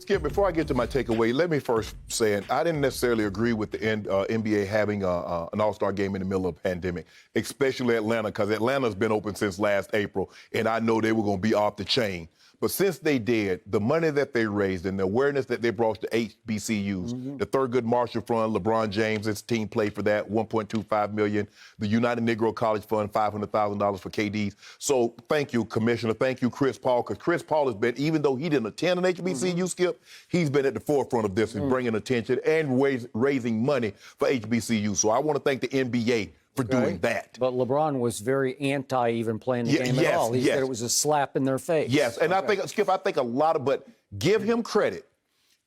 Skip, before I get to my takeaway, let me first say, I didn't necessarily agree with the NBA having an all-star game in the middle of a pandemic, especially Atlanta, because Atlanta's been open since last April, and I know they were going to be off the chain. But since they did, the money that they raised and the awareness that they brought to HBCUs, the Thurgood Marshall Fund, LeBron James, his team played for that, $1.25 million. The United Negro College Fund, $500,000 for KDs. So thank you, Commissioner. Thank you, Chris Paul, because Chris Paul has been, even though he didn't attend an HBCU, Skip, he's been at the forefront of this and bringing attention and raising money for HBCU. So I want to thank the NBA for doing that. But LeBron was very anti even playing the game at all. He said it was a slap in their face. Yes, and I think, Skip, but give him credit.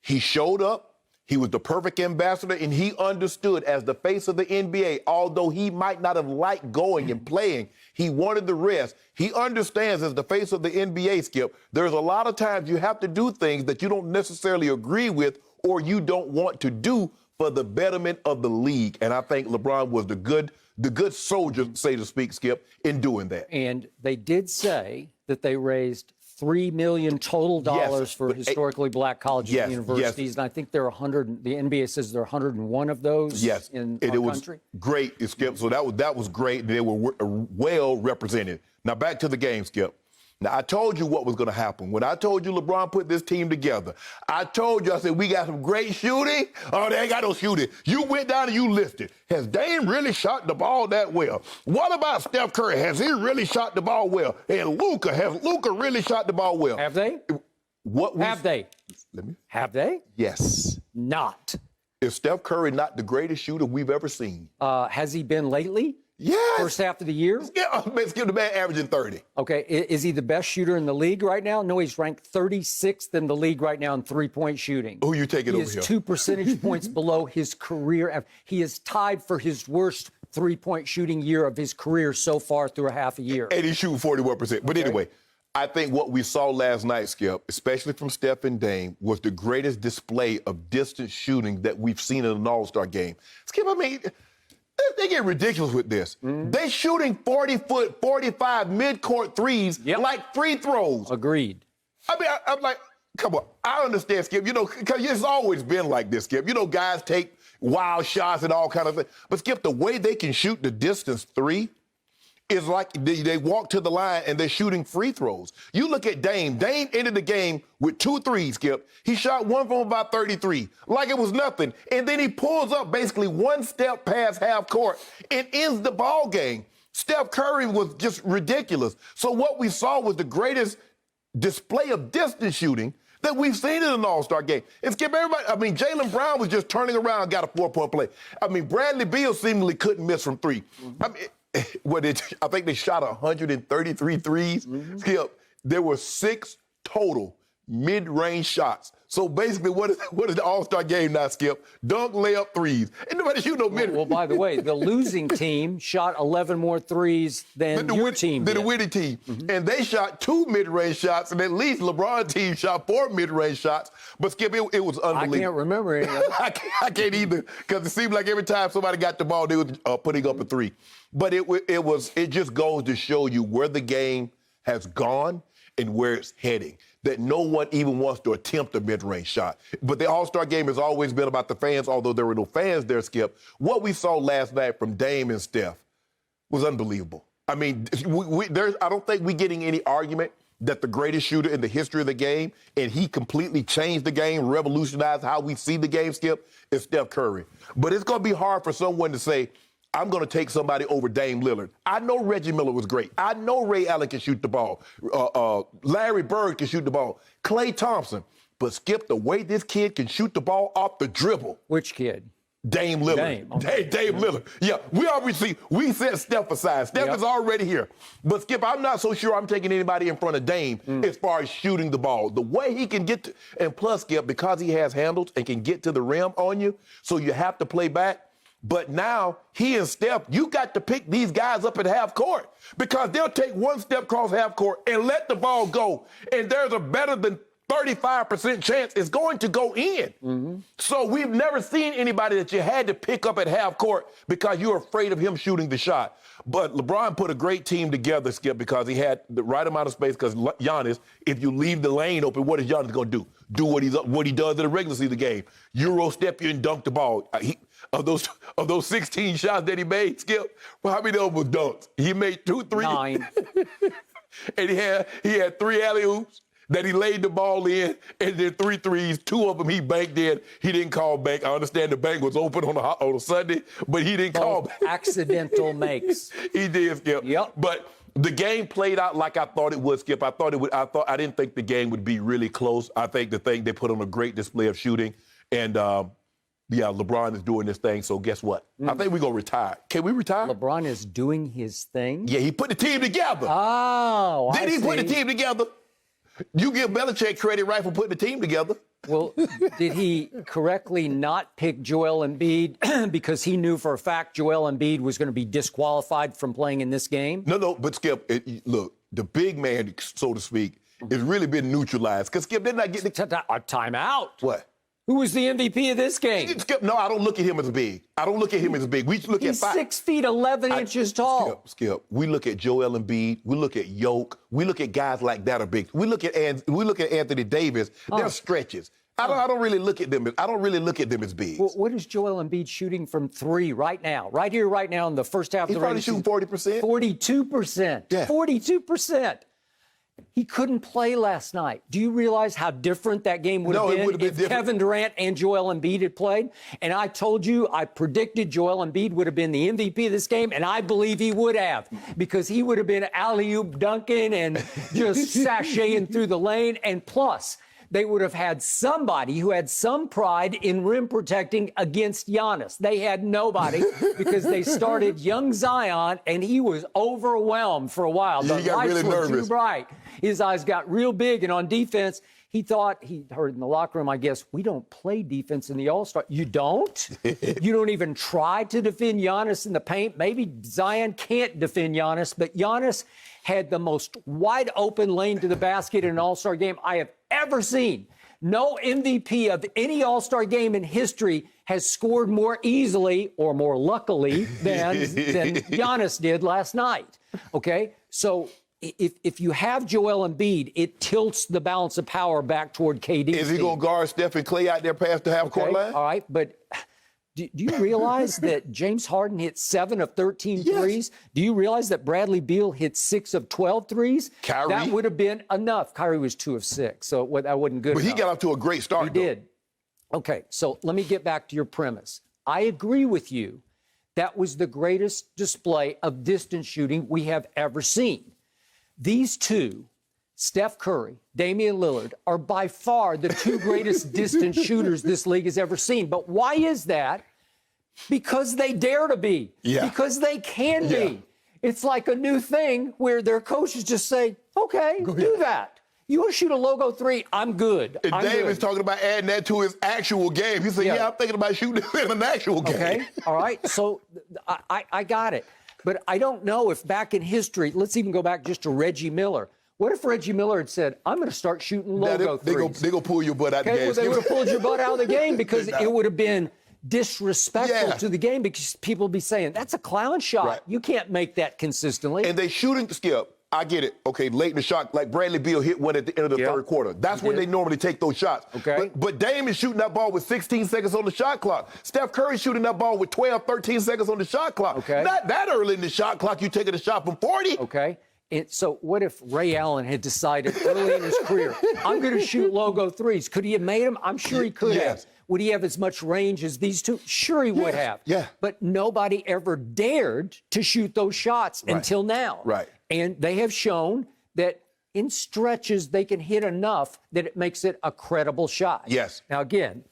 He showed up. He was the perfect ambassador, and he understood as the face of the NBA, although he might not have liked going and playing, he wanted the rest. He understands as the face of the NBA, Skip, there's a lot of times you have to do things that you don't necessarily agree with or you don't want to do for the betterment of the league. And I think LeBron was the good soldier, so to speak, Skip, in doing that. And they did say that they raised $3 million total dollars for historically black colleges and universities. And I think there are 100, the NBA says there are 101 of those in our country. Great, Skip. So that was great. They were well represented. Now back to the game, Skip. Now, I told you what was going to happen. When I told you LeBron put this team together, I told you, I said, we got some great shooting. Oh, they ain't got no shooting. You went down and you listed. Has Dame really shot the ball that well? What about Steph Curry? Has he really shot the ball well? And Luka, has Luka really shot the ball well? Have they? Have they? Have they? Yes. Not. Is Steph Curry not the greatest shooter we've ever seen? Has he been lately? Yes. First half of the year? Let's give the man averaging 30. Okay. Is he the best shooter in the league right now? No, he's ranked 36th in the league right now in three-point shooting. Who you taking over here? He is 2 percentage points below his career average. He is tied for his worst three-point shooting year of his career so far through a half a year. And he's shooting 41%. But anyway, I think what we saw last night, Skip, especially from Steph and Dame, was the greatest display of distance shooting that we've seen in an all-star game. Skip, I mean, they get ridiculous with this. They shooting 40-foot, 45 mid-court threes like free throws. Agreed. I mean, I'm like, come on. I understand, Skip, because it's always been like this, Skip. Guys take wild shots and all kind of things. But, Skip, the way they can shoot the distance three is like they walk to the line and they're shooting free throws. You look at Dame. Dame ended the game with 2 threes, Skip. He shot one from about 33, like it was nothing. And then he pulls up basically one step past half court and ends the ball game. Steph Curry was just ridiculous. So what we saw was the greatest display of distance shooting that we've seen in an all-star game. And Skip, everybody, I mean, Jaylen Brown was just turning around and got a 4-point play. I mean, Bradley Beal seemingly couldn't miss from three. I mean, I think they shot 133 threes. Skip, there were 6 total mid-range shots. So basically, what is the all-star game now, Skip? Dunk, layup, threes. Ain't nobody shoot no mid-range. Well, by the way, the losing team shot 11 more threes than your team did. The winning team. And they shot 2 mid-range shots, and at least LeBron's team shot 4 mid-range shots. But, Skip, it was unbelievable. I can't remember any of them. I can't either, because it seemed like every time somebody got the ball, they were putting up a 3. But it just goes to show you where the game has gone and where it's heading, that no one even wants to attempt a mid-range shot. But the All-Star game has always been about the fans, although there were no fans there, Skip. What we saw last night from Dame and Steph was unbelievable. I mean, I don't think we're getting any argument that the greatest shooter in the history of the game, and he completely changed the game, revolutionized how we see the game, Skip, is Steph Curry. But it's going to be hard for someone to say, I'm going to take somebody over Dame Lillard. I know Reggie Miller was great. I know Ray Allen can shoot the ball. Larry Bird can shoot the ball. Klay Thompson. But, Skip, the way this kid can shoot the ball off the dribble. Which kid? Dame Lillard. Dame Lillard. Yeah, we set Steph aside. Steph is already here. But, Skip, I'm not so sure I'm taking anybody in front of Dame as far as shooting the ball. The way he can get to, and plus, Skip, because he has handles and can get to the rim on you, so you have to play back. But now, he and Steph, you got to pick these guys up at half court because they'll take one step across half court and let the ball go. And there's a better than 35% chance it's going to go in. So we've never seen anybody that you had to pick up at half court because you're afraid of him shooting the shot. But LeBron put a great team together, Skip, because he had the right amount of space because Giannis, if you leave the lane open, what is Giannis going to do? do what he does in the regular season game. Euro step you and dunk the ball. Of those 16 shots that he made, Skip, well, how many of them was dunks? He made 2, 3. 9. And he had 3 alley-oops that he laid the ball in, and then 3 threes. 2 of them he banked in. He didn't call bank. I understand the bank was open on a Sunday, but he didn't call bank. Accidental makes. He did, Skip. Yep. But the game played out like I thought it would, Skip. I didn't think the game would be really close. I think they put on a great display of shooting, and LeBron is doing this thing. So guess what? I think we're gonna retire. Can we retire? LeBron is doing his thing. Yeah, he put the team together. Oh, Did he put the team together? You give Belichick credit, right, for putting the team together. Well, did he correctly not pick Joel Embiid because he knew for a fact Joel Embiid was going to be disqualified from playing in this game? No, but Skip, look, the big man, so to speak, has really been neutralized. Because, Skip, they're not getting a timeout. What? Who was the MVP of this game? Skip, no, I don't look at him as big. We look He's at 6 feet 11 inches tall. Skip. We look at Joel Embiid. We look at Yoke. We look at guys like that are big. We look at Anthony Davis. They're stretches. I don't really look at them. I don't really look at them as big. Well, what is Joel Embiid shooting from 3 right now? Right here, right now in the first half of the regular season? He's probably shooting 40%. 42%. Yeah. 42%. He couldn't play last night. Do you realize how different that game would have been if different. Kevin Durant and Joel Embiid had played? And I told you, I predicted Joel Embiid would have been the MVP of this game, and I believe he would have, because he would have been alley-oop dunking and just sashaying through the lane. And plus, they would have had somebody who had some pride in rim protecting against Giannis. They had nobody because they started young Zion, and he was overwhelmed for a while. The lights were too bright. His eyes got real big, and on defense, he thought, he heard in the locker room, I guess, we don't play defense in the All-Star. You don't? You don't even try to defend Giannis in the paint? Maybe Zion can't defend Giannis, but Giannis had the most wide open lane to the basket in an All-Star game I have ever seen. No MVP of any All-Star game in history has scored more easily or more luckily than Giannis did last night. Okay? So if you have Joel Embiid, it tilts the balance of power back toward KD. Is he going to guard Steph and Clay out there past the half-court line? All right, but do you realize that James Harden hit 7 of 13 threes? Do you realize that Bradley Beal hit 6 of 12 threes? Kyrie? That would have been enough. Kyrie was 2 of 6, so that wasn't good enough. But he got off to a great start, He did. Okay, so let me get back to your premise. I agree with you. That was the greatest display of distance shooting we have ever seen. These two, Steph Curry, Damian Lillard, are by far the 2 greatest distance shooters this league has ever seen. But why is that? Because they dare to be. Yeah. Because they can be. It's like a new thing where their coaches just say, okay, do that. You want to shoot a logo 3? I'm good. And Dave is talking about adding that to his actual game. He said, I'm thinking about shooting in an actual game. Okay, all right. So I got it. But I don't know if back in history, let's even go back just to Reggie Miller. What if Reggie Miller had said, I'm going to start shooting logo threes? They're going to pull your butt out the game. Well, they would have pulled your butt out of the game because it would have been disrespectful to the game, because people would be saying, that's a clown shot. Right. You can't make that consistently. And they shooting, Skip, I get it. Okay, late in the shot, like Bradley Beal hit one at the end of the third quarter. That's when they normally take those shots. Okay. But Dame is shooting that ball with 16 seconds on the shot clock. Steph Curry's shooting that ball with 12, 13 seconds on the shot clock. Okay. Not that early in the shot clock, you taking a shot from 40. Okay. So what if Ray Allen had decided early in his career, I'm going to shoot logo threes? Could he have made them? I'm sure he could have. Would he have as much range as these two? Sure he would have. Yeah. But nobody ever dared to shoot those shots until now. Right. And they have shown that in stretches they can hit enough that it makes it a credible shot. Yes. Now, again,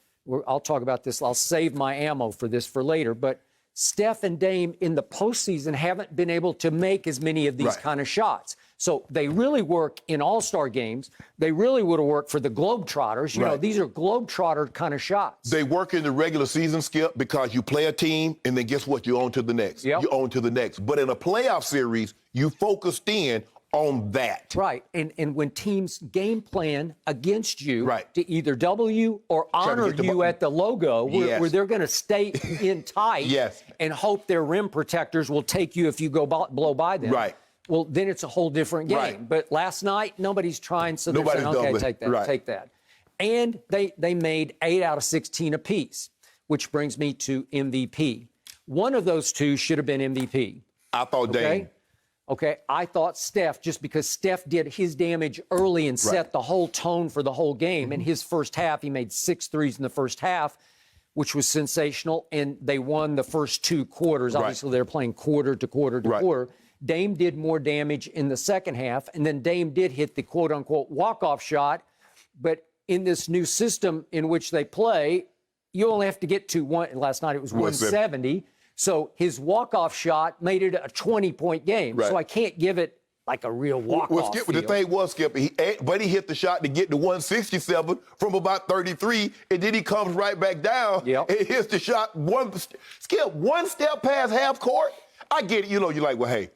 I'll talk about this. I'll save my ammo for this for later. But Steph and Dame in the postseason haven't been able to make as many of these kind of shots. So they really work in all-star games. They really would have worked for the Globetrotters. You know, these are Globetrotter kind of shots. They work in the regular season, Skip, because you play a team, and then guess what? You're on to the next. You're on to the next. But in a playoff series, you focused in on that. Right. And when teams game plan against you to either double you or honor you at the logo, where they're going to stay in tight and hope their rim protectors will take you if you go blow by them. Right. Well, then it's a whole different game. But last night, nobody's trying, so they're saying, okay, take that, take that. And they made 8 out of 16 apiece, which brings me to MVP. One of those two should have been MVP. I thought Dame. Okay, I thought Steph, just because Steph did his damage early and set the whole tone for the whole game. In his first half, he made 6 threes in the first half, which was sensational, and they won the first 2 quarters. Obviously, they're playing quarter to quarter to quarter. Dame did more damage in the second half, and then Dame did hit the quote-unquote walk-off shot, but in this new system in which they play, you only have to get to one. Last night it was 170. So his walk-off shot made it a 20-point game. So I can't give it like a real walk-off Skip, the thing was, Skip, he hit the shot to get to 167 from about 33, and then he comes right back down and hits the shot one step past half court. I get it. You know, you're like, well, hey,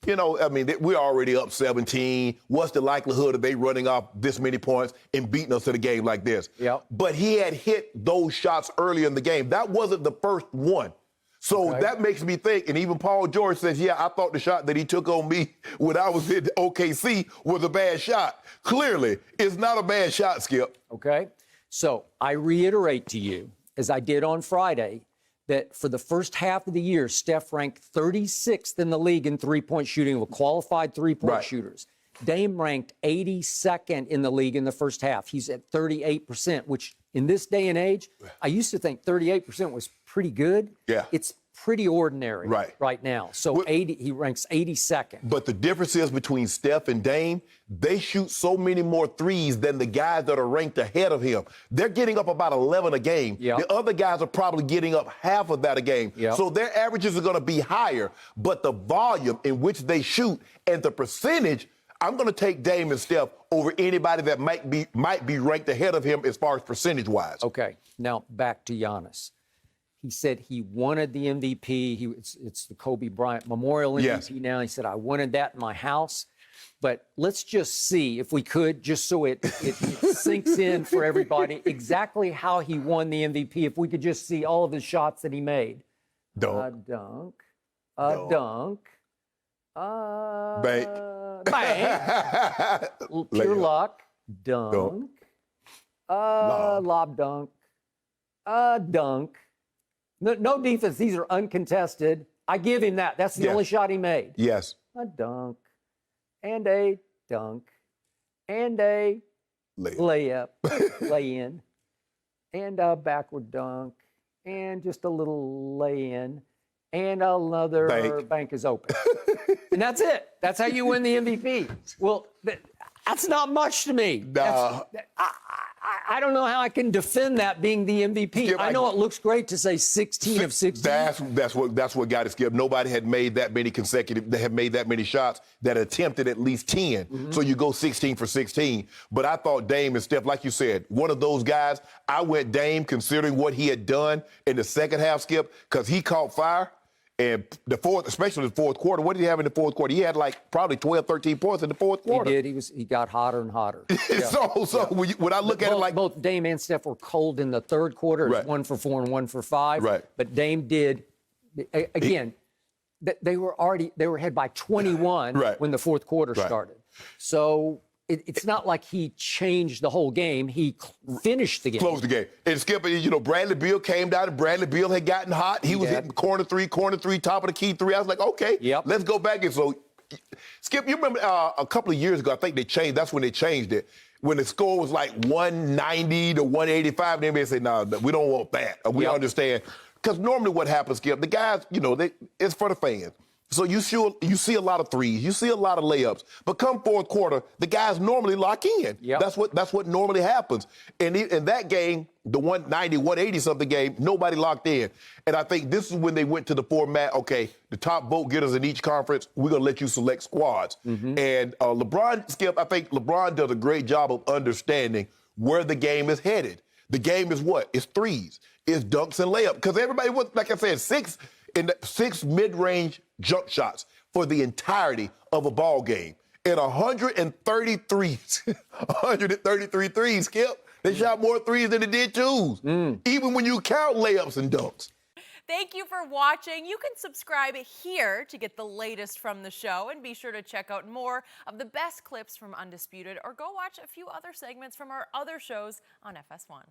you know, I mean, we're already up 17. What's the likelihood of they running off this many points and beating us in a game like this? But he had hit those shots earlier in the game. That wasn't the first one. So that makes me think, and even Paul George says, yeah, I thought the shot that he took on me when I was in OKC was a bad shot. Clearly, it's not a bad shot, Skip. Okay. So I reiterate to you, as I did on Friday, that for the first half of the year, Steph ranked 36th in the league in three-point shooting with qualified three-point shooters. Dame ranked 82nd in the league in the first half. He's at 38%, which in this day and age, I used to think 38% was pretty good. It's pretty ordinary right now. So he ranks 82nd. But the difference is between Steph and Dame, they shoot so many more threes than the guys that are ranked ahead of him. They're getting up about 11 a game. The other guys are probably getting up half of that a game. So their averages are going to be higher. But the volume in which they shoot and the percentage, I'm going to take Dame and Steph over anybody that might be ranked ahead of him as far as percentage-wise. Okay. Now, back to Giannis. He said he wanted the MVP. It's the Kobe Bryant Memorial MVP now. He said, I wanted that in my house. But let's just see, if we could, just so it sinks in for everybody, exactly how he won the MVP. If we could just see all of the shots that he made. Dunk. Dunk. Dunk. Bank. Bang. Pure luck. Dunk. Lob dunk. Dunk. No defense. These are uncontested. I give him that. That's the only shot he made. A dunk. And a dunk. And a layup. Lay-in. And a backward dunk. And just a little lay-in. And another bank is open. And that's it. That's how you win the MVP. Well, that's not much to me. I don't know how I can defend that being the MVP. Skip, I know it looks great to say 16 of 16. That's what got it, Skip. Nobody had made that many consecutive, they had made that many shots that attempted at least 10. So you go 16 for 16. But I thought Dame and Steph, like you said, one of those guys, I went Dame considering what he had done in the second half, Skip, because he caught fire. And especially the fourth quarter, what did he have in the fourth quarter? He had like probably 12, 13 points in the fourth quarter. He did. He got hotter and hotter. When I look at it like both Dame and Steph were cold in the third quarter, 1 for 4 and 1 for 5. But Dame did again. They were ahead by 21 when the fourth quarter started. So it's not like he changed the whole game. He finished the game. Closed the game. And Skip, you know, Bradley Beal came down, and Bradley Beal had gotten hot. He was hitting corner three, top of the key three. I was like, okay, let's go back. And so, Skip, you remember a couple of years ago, I think they changed. That's when they changed it. When the score was like 190 to 185, the NBA said, no, we don't want that. We understand. Because normally what happens, Skip, the guys, you know, it's for the fans. So you see a lot of threes, you see a lot of layups, but come fourth quarter, the guys normally lock in. That's what normally happens. And in that game, the 190, 180 something game, nobody locked in. And I think this is when they went to the format. Okay, the top vote getters in each conference, we're gonna let you select squads. And LeBron, Skip, I think LeBron does a great job of understanding where the game is headed. The game is what? It's threes, it's dunks and layups. Because everybody was, like I said, six mid-range jump shots for the entirety of a ball game. And 133 threes, Skip. They shot more threes than they did twos, even when you count layups and dunks. Thank you for watching. You can subscribe here to get the latest from the show, and be sure to check out more of the best clips from Undisputed, or go watch a few other segments from our other shows on FS1.